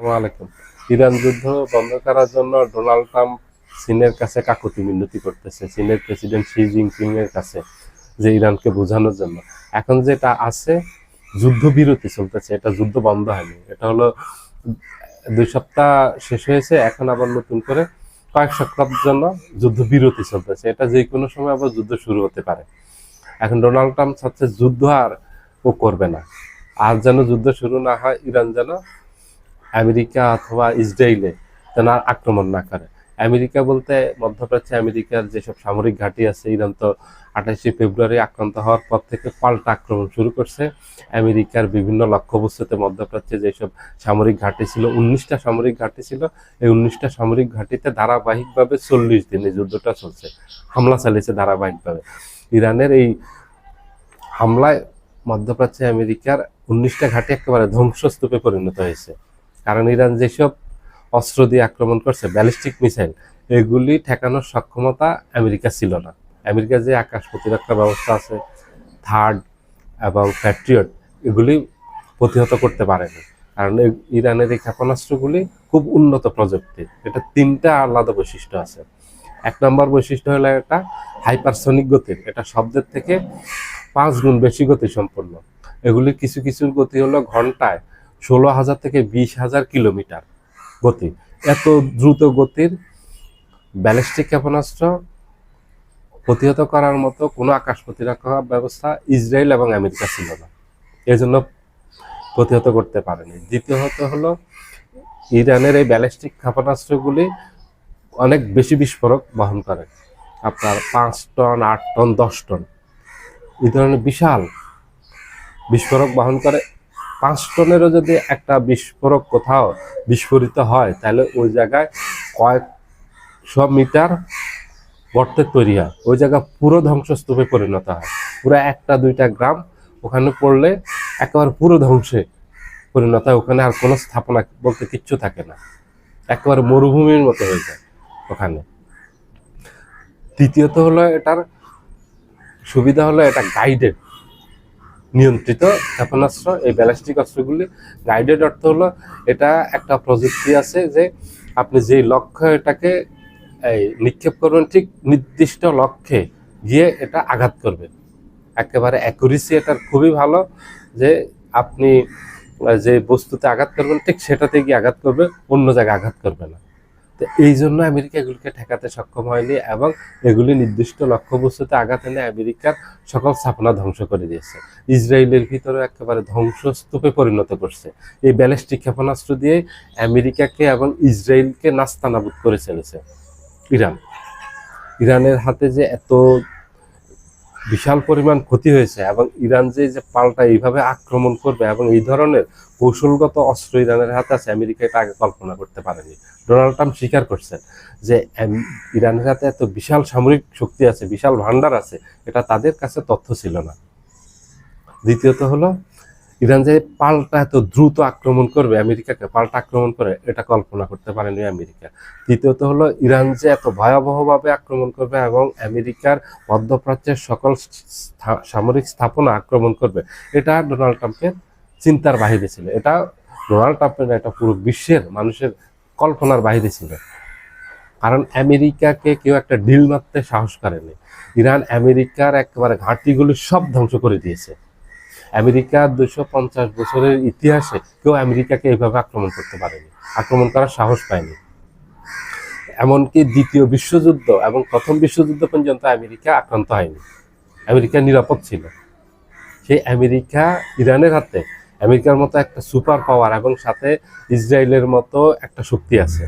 আসসালামু আলাইকুম। ইরান যুদ্ধ বন্ধ করার জন্য ডোনাল্ড ট্রাম্প চীনের কাছে কাকুতি মিনতি করতেছে, চীনের প্রেসিডেন্ট শি জিনপিং এর কাছে, যে ইরানকে বোঝানোর জন্য। এখন যেটা আছে, যুদ্ধবিরতি চলতেছে, এটা যুদ্ধ বন্ধ হয়নি। এটা হলো 2 সপ্তাহ শেষ হয়েছে, এখন আবার নতুন করে কয়েক সপ্তাহের জন্য যুদ্ধবিরতি চলতেছে। এটা যে কোনো সময় আবার যুদ্ধ শুরু হতে পারে। এখন ডোনাল্ড ট্রাম্প চাচ্ছে যুদ্ধ আর ও করবে না, আর যেন যুদ্ধ শুরু না হয়, ইরান যেন আমেরিকা অথবা ইসরায়েলে যেন আর আক্রমণ না করে। আমেরিকা বলতে মধ্যপ্রাচ্যে আমেরিকার যেসব সামরিক ঘাঁটি আছে, ইরান তো 28শে ফেব্রুয়ারি আক্রান্ত হওয়ার পর থেকে পাল্টা আক্রমণ শুরু করছে। আমেরিকার বিভিন্ন লক্ষ্যবস্তুতে মধ্যপ্রাচ্যে যেসব সামরিক ঘাঁটি ছিল, 19টা সামরিক ঘাঁটি ছিল, এই 19টা সামরিক ঘাঁটিতে ধারাবাহিকভাবে 40 দিন এই যুদ্ধটা চলছে, হামলা চালিয়েছে ধারাবাহিকভাবে। ইরানের এই হামলায় মধ্যপ্রাচ্যে আমেরিকার 19টা ঘাঁটি একেবারে ধ্বংসস্তূপে পরিণত হয়েছে। কারণ ইরান যেসব অস্ত্র দিয়ে আক্রমণ করছে, ব্যালিস্টিক মিসাইল, এগুলি ঠেকানোর সক্ষমতা আমেরিকা ছিল না। আমেরিকার যে আকাশ প্রতিরক্ষা ব্যবস্থা আছে, থার্ড এবং প্যাট্রিয়ট, এগুলি প্রতিহত করতে পারেনি। কারণ ইরানের এই ক্ষেপণাস্ত্রগুলি খুব উন্নত প্রযুক্তির। এটা 3টা আলাদা বৈশিষ্ট্য আছে। 1 নম্বর বৈশিষ্ট্য হলো এটা হাইপারসনিক গতির, এটা শব্দের থেকে 5 গুণ বেশি গতি সম্পন্ন। এগুলির কিছু কিছুর গতি হলো ঘন্টায় 16,000 থেকে 20,000 কিলোমিটার গতি। এত দ্রুত গতির ব্যালিস্টিক ক্ষেপণাস্ত্র প্রতিহত করার মতো কোনো আকাশ প্রতিরক্ষা ব্যবস্থা ইসরায়েল এবং আমেরিকা ছিল না, এজন্য প্রতিহত করতে পারেনি। দ্বিতীয়ত হলো ইরানের এই ব্যালিস্টিক ক্ষেপণাস্ত্রগুলি অনেক বেশি বিস্ফোরক বহন করে, আপনার 5 টন, 8 টন, 10 টন, এই ধরনের বিশাল বিস্ফোরক বহন করে। 5 টনেরও যদি একটা বিস্ফোরক কোথাও বিস্ফোরিত হয়, তাহলে ওই জায়গায় কয়েকশো মিটার গর্তের তৈরি হয়, ওই জায়গা পুরো ধ্বংসস্তূপে পরিণত হয়। পুরো 1টা 2টা গ্রাম ওখানে পড়লে একেবারে পুরো ধ্বংসে পরিণত হয়। ওখানে আর কোনো স্থাপনা বলতে কিচ্ছু থাকে না, একেবারে মরুভূমির মতো হয়ে যায় ওখানে। তৃতীয়ত হলো এটার সুবিধা হলো এটা গাইডেড, নিয়ন্ত্রিত ক্ষেপণাস্ত্র। এই ব্যালিস্টিক অস্ত্রগুলি গাইডেড অর্থ হলো এটা একটা প্রযুক্তি আছে যে আপনি যেই লক্ষ্য এটাকে নিক্ষেপ করবেন, ঠিক নির্দিষ্ট লক্ষ্যে গিয়ে এটা আঘাত করবে। একেবারে অ্যাকুরেসি এটার খুবই ভালো, যে আপনি যে বস্তুতে আঘাত করবেন ঠিক সেটাতে গিয়ে আঘাত করবে, অন্য জায়গায় আঘাত করবে না। তো এই জন্য আমেরিকা এগুলিকে ঠেকাতে সক্ষম হয়নি, এবং এগুলি নির্দিষ্ট লক্ষ্যবস্তুতে আঘাত এনে আমেরিকার সকল স্থাপনা ধ্বংস করে দিয়েছে। ইসরায়েলের ভিতরে একেবারে ধ্বংসস্তূপে পরিণত করছে। এই ব্যালিস্টিক ক্ষেপণাস্ত্র দিয়ে আমেরিকাকে এবং ইসরায়েলকে নাস্তানাবুদ করে চলেছে ইরান। ইরানের হাতে যে এত বিশাল পরিমাণ ক্ষতি হয়েছে, এবং ইরান যে পাল্টা এইভাবে আক্রমণ করবে এবং এই ধরনের কৌশলগত অস্ত্র ইরানের হাতে আছে, আমেরিকা এটা আগে কল্পনা করতে পারেনি। ডোনাল্ড ট্রাম্প স্বীকার করছেন যে ইরানের হাতে এত বিশাল সামরিক শক্তি আছে, বিশাল ভান্ডার আছে, এটা তাদের কাছে তথ্য ছিল না। দ্বিতীয়ত হলো ইরান যে পাল্টা এত দ্রুত আক্রমণ করবে, আমেরিকাকে পাল্টা আক্রমণ করে, এটা কল্পনা করতে পারেনি আমেরিকা। তৃতীয়ত হলো ইরান যে এত ভয়াবহভাবে আক্রমণ করবে এবং আমেরিকার মধ্যপ্রাচ্যের সকল সামরিক স্থাপনা আক্রমণ করবে, এটা ডোনাল্ড ট্রাম্পের চিন্তার বাহিরে ছিল। এটা ডোনাল্ড ট্রাম্পের না, এটা পুরো বিশ্বের মানুষের কল্পনার বাহিরে ছিল। কারণ আমেরিকাকে কেউ একটা ডিল মারতে সাহস করেনি। ইরান আমেরিকার একেবারে ঘাঁটিগুলো সব ধ্বংস করে দিয়েছে। আমেরিকার 250 বছরের ইতিহাসে কেউ আমেরিকাকে এইভাবে আক্রমণ করতে পারেনি, আক্রমণ করার সাহস পায়নি। এমনকি দ্বিতীয় বিশ্বযুদ্ধ এবং প্রথম বিশ্বযুদ্ধ পর্যন্ত আমেরিকা আক্রান্ত হয়নি, আমেরিকা নিরাপদ ছিল। সেই আমেরিকা ইরানের হাতে, আমেরিকার মতো একটা সুপার পাওয়ার এবং সাথে ইসরায়েলের মতো একটা শক্তি আছে,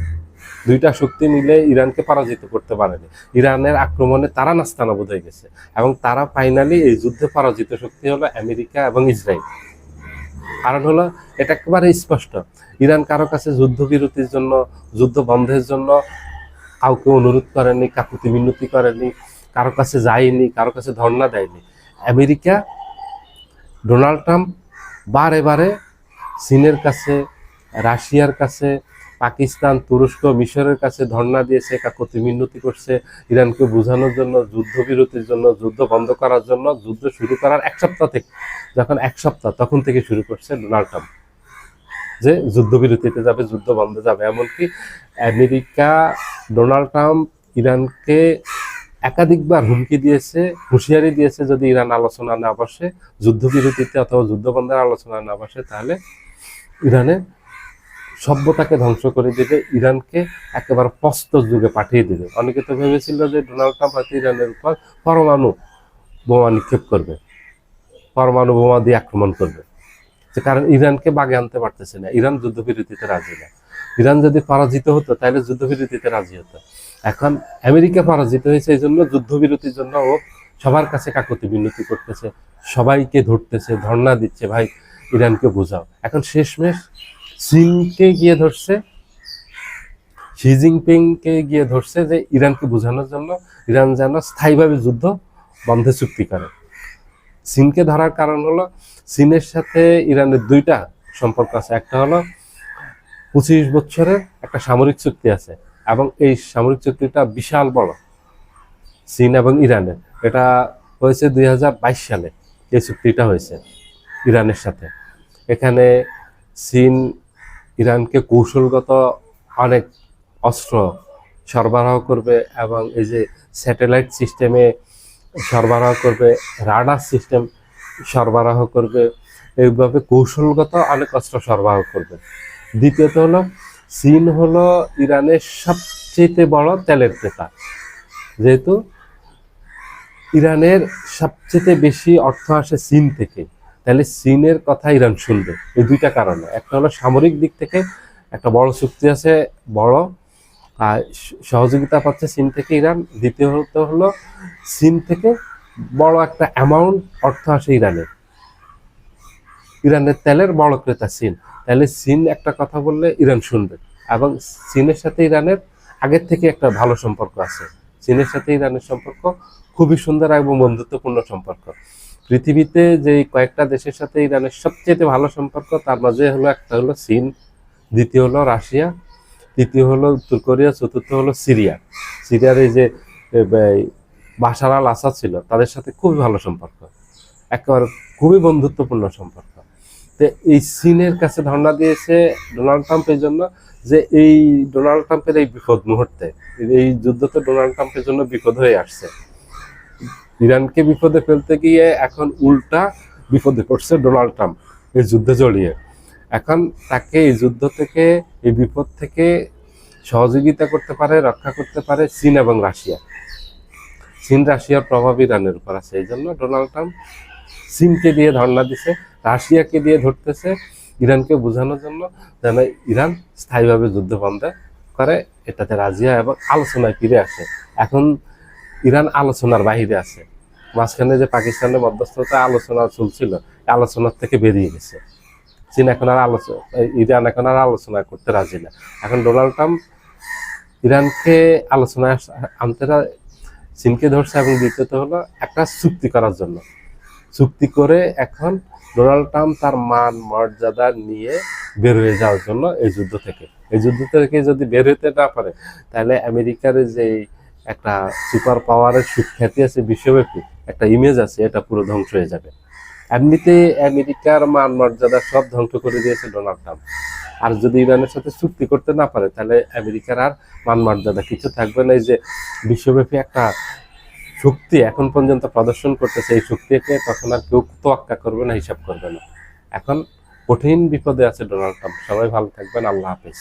2টা শক্তি মিলে ইরানকে পরাজিত করতে পারেনি। ইরানের আক্রমণে তারা নাস্তানাবুদ হয়ে গেছে, এবং তারা ফাইনালি এই যুদ্ধে পরাজিত শক্তি হলো আমেরিকা এবং ইসরায়েল। কারণ হলো এটা একেবারে স্পষ্ট, ইরান কারো কাছে যুদ্ধবিরতির জন্য, যুদ্ধ বন্ধের জন্য কাউকে অনুরোধ করেনি, কাকুতি মিনতি করেনি, কারো কাছে যায়নি, কারো কাছে ধর্ণা দেয়নি। আমেরিকা, ডোনাল্ড ট্রাম্প বারে বারে চীনের কাছে, রাশিয়ার কাছে, পাকিস্তান, তুরস্ক, মিশরের কাছে ধর্ণা দিয়েছে, কাকুতি মিনতি করছে ইরানকে বোঝানোর জন্য, যুদ্ধবিরতির জন্য, যুদ্ধ বন্ধ করার জন্য। যুদ্ধ শুরু করার 1 সপ্তাহ থেকে, যখন 1 সপ্তাহ তখন থেকে শুরু করছে ডোনাল্ড ট্রাম্প, যে যুদ্ধবিরতিতে যাবে, যুদ্ধ বন্ধে যাবে। এমনকি আমেরিকা, ডোনাল্ড ট্রাম্প ইরানকে একাধিকবার হুমকি দিয়েছে, হুঁশিয়ারি দিয়েছে, যদি ইরান আলোচনা না বসে, যুদ্ধবিরতিতে অথবা যুদ্ধ বন্ধের আলোচনা না বসে, তাহলে ইরানের সভ্যতাকে ধ্বংস করে দেবে, ইরানকে একেবারে প্রস্তর যুগে পাঠিয়ে দেবে। অনেকে তো ভেবেছিল যে ডোনাল্ড ট্রাম্প হয়তো ইরানের উপর পরমাণু বোমা নিক্ষেপ করবে, পরমাণু বোমা দিয়ে আক্রমণ করবে, কারণ ইরানকে বাগে আনতে পারতেছে না, ইরান যুদ্ধবিরতিতে রাজি না। ইরান যদি পরাজিত হতো তাহলে যুদ্ধবিরতিতে রাজি হতো। এখন আমেরিকা পরাজিত হয়েছে, এই জন্য যুদ্ধবিরতির জন্য ও সবার কাছে কাকুতি মিনতি করতেছে, সবাইকে ধরতেছে, ধর্ণা দিচ্ছে, ভাই ইরানকে বোঝাও। এখন শেষমেশ চীনকে গিয়ে ধরছে, শি জিনপিংকে গিয়ে ধরছে যে ইরানকে বোঝানোর জন্য ইরান যেন স্থায়ীভাবে যুদ্ধ বন্ধে চুক্তি করে। চীনকে ধরার কারণ হলো চীনের সাথে ইরানের দুইটা সম্পর্ক আছে। একটা হলো 25 বছরের একটা সামরিক চুক্তি আছে, এবং এই সামরিক চুক্তিটা বিশাল বড় চীন এবং ইরানের। এটা হয়েছে 2022 সালে, এই চুক্তিটা হয়েছে ইরানের সাথে। এখানে চীন ইরানকে কৌশলগত অনেক অস্ত্র সরবরাহ করবে, এবং এই যে স্যাটেলাইট সিস্টেমে সরবরাহ করবে, রাডার সিস্টেম সরবরাহ করবে, এইভাবে কৌশলগত অনেক অস্ত্র সরবরাহ করবে। দ্বিতীয়ত হলো চীন হলো ইরানের সবচেয়ে বড় তেলের ক্রেতা, যেহেতু ইরানের সবচেয়ে বেশি অর্থ আসে চীন থেকে, তাহলে চীনের কথা ইরান শুনবে। এই দুইটা কারণে, একটা হলো সামরিক দিক থেকে একটা বড় চুক্তি আছে, বড় সহযোগিতা পাচ্ছে চীন থেকে ইরান। দ্বিতীয়ত হলো চীন থেকে বড় একটা অ্যামাউন্ট অর্থ আসে ইরানের, ইরানের তেলের বড় ক্রেতা চীন। তাহলে চীন একটা কথা বললে ইরান শুনবে, এবং চীনের সাথে ইরানের আগের থেকে একটা ভালো সম্পর্ক আছে। চীনের সাথে ইরানের সম্পর্ক খুবই সুন্দর এবং বন্ধুত্বপূর্ণ সম্পর্ক। পৃথিবীতে যে কয়েকটা দেশের সাথে ইরানের সবচেয়ে ভালো সম্পর্ক, তার মাঝে হলো একটা হলো চীন, দ্বিতীয় হলো রাশিয়া, তৃতীয় হলো উত্তর কোরিয়া, চতুর্থ হলো সিরিয়া। সিরিয়ার এই যে বাশার আল আসাদ ছিল, তাদের সাথে খুবই ভালো সম্পর্ক, একেবারে খুবই বন্ধুত্বপূর্ণ সম্পর্ক। তো এই চীনের কাছে ধর্ণা দিয়েছে ডোনাল্ড ট্রাম্প এই জন্য যে এই ডোনাল্ড ট্রাম্পের এই বিপদ মুহূর্তে, এই যুদ্ধ তো ডোনাল্ড ট্রাম্পের জন্য বিপদ হয়ে আসছে। ইরানকে বিপদে ফেলতে গিয়ে এখন উল্টা বিপদে পড়ছে ডোনাল্ড ট্রাম্প এই যুদ্ধে জড়িয়ে। এখন তাকে এই যুদ্ধ থেকে, এই বিপদ থেকে সহযোগিতা করতে পারে, রক্ষা করতে পারে চীন এবং রাশিয়া। চীন রাশিয়ার প্রভাব ইরানের উপর আছে, এই জন্য ডোনাল্ড ট্রাম্প চীনকে দিয়ে ধর্ণা দিছে, রাশিয়াকে দিয়ে ধরতেছে, ইরানকে বোঝানোর জন্য যেন ইরান স্থায়ীভাবে যুদ্ধ বন্ধ করে, এটাতে রাজি হয় এবং আলোচনায় ফিরে আসে। এখন ইরান আলোচনার বাহিরে আছে, মাঝখানে যে পাকিস্তানের মধ্যস্থতা আলোচনা চলছিল, আলোচনার থেকে বেরিয়ে গেছে চীন। এখন আর ইরান এখন আর আলোচনা করতে রাজি না। এখন ডোনাল্ড ট্রাম্প ইরানকে আলোচনায় আনতে চীনকে ধরছে, এবং দ্বিতীয়ত হলো একটা চুক্তি করার জন্য। চুক্তি করে এখন ডোনাল্ড ট্রাম্প তার মান মর্যাদা নিয়ে বের হয়ে যাওয়ার জন্য এই যুদ্ধ থেকে, এই যুদ্ধ থেকে যদি বের হতে না পারে, তাহলে আমেরিকার যে একটা সুপার পাওয়ারের সুখ্যাতি আছে, বিশ্বব্যাপী একটা ইমেজ আছে, এটা পুরো ধ্বংস হয়ে যাবে। এমনিতে আমেরিকার মান মর্যাদা সব ধ্বংস করে দিয়েছে ডোনাল্ড ট্রাম্প। আর যদি ইরানের সাথে চুক্তি করতে না পারে, তাহলে আমেরিকার আর মান মর্যাদা কিছু থাকবে না। এই যে বিশ্বব্যাপী একটা শক্তি এখন পর্যন্ত প্রদর্শন করতেছে, এই শক্তিকে তখন আর কেউ তোয়াক্কা করবে না, হিসাব করবে না। এখন কঠিন বিপদে আছে ডোনাল্ড ট্রাম্প। সবাই ভালো থাকবেন, আল্লাহ হাফেজ।